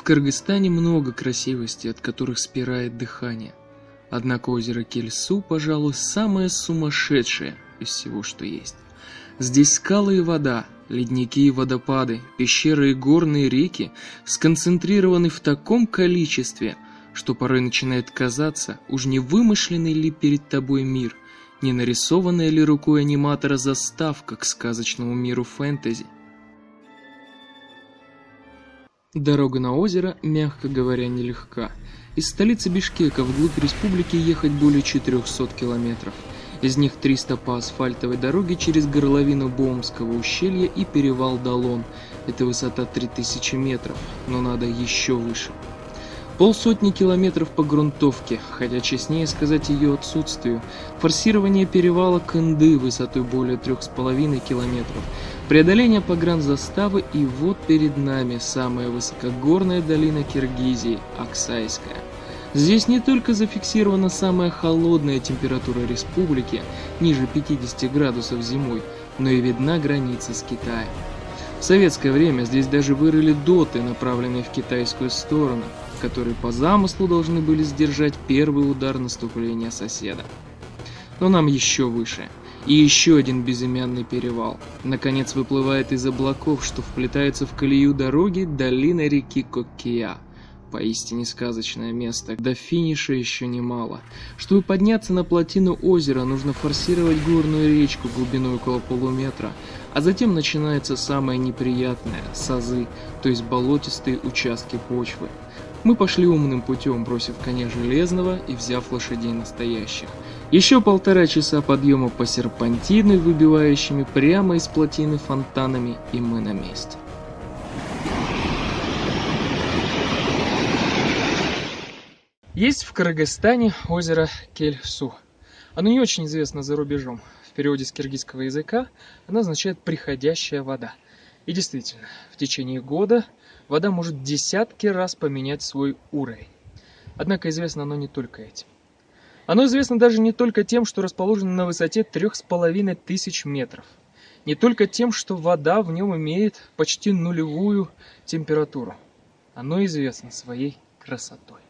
Кыргызстане много красивостей, от которых спирает дыхание. Однако озеро Кельсу, пожалуй, самое сумасшедшее из всего, что есть. Здесь скалы и вода, ледники и водопады, пещеры и горные реки сконцентрированы в таком количестве, что порой начинает казаться, уж не вымышленный ли перед тобой мир, не нарисованная ли рукой аниматора заставка к сказочному миру фэнтези. Дорога на озеро, мягко говоря, нелегка. Из столицы Бишкека вглубь республики ехать более 400 километров. Из них 300 по асфальтовой дороге через горловину Боумского ущелья и перевал Долон. Это высота 3000 метров, но надо еще выше. 50 километров по грунтовке, хотя честнее сказать ее отсутствию. Форсирование перевала Кынды высотой более 3,5 километров. Преодоление погранзаставы, и вот перед нами самая высокогорная долина Киргизии – Аксайская. Здесь не только зафиксирована самая холодная температура республики, ниже 50 градусов зимой, но и видна граница с Китаем. В советское время здесь даже вырыли доты, направленные в китайскую сторону, которые по замыслу должны были сдержать первый удар наступления соседа. Но нам еще выше. И еще один безымянный перевал. Наконец выплывает из облаков, что вплетается в колею дороги долина реки Коккия. Поистине сказочное место. До финиша еще немало. Чтобы подняться на плотину озера, нужно форсировать горную речку глубиной около полуметра, а затем начинается самое неприятное – сазы, то есть болотистые участки почвы. Мы пошли умным путем, бросив коня железного и взяв лошадей настоящих. Еще 1,5 часа подъема по серпантину, выбивающими прямо из плотины фонтанами, и мы на месте. Есть в Кыргызстане озеро Кельсу. Оно не очень известно за рубежом. В переводе с киргизского языка оно означает «приходящая вода». И действительно, в течение года вода может десятки раз поменять свой уровень. Однако известно оно не только этим. Оно известно даже не только тем, что расположено на высоте 3500 метров. Не только тем, что вода в нем имеет почти нулевую температуру. Оно известно своей красотой.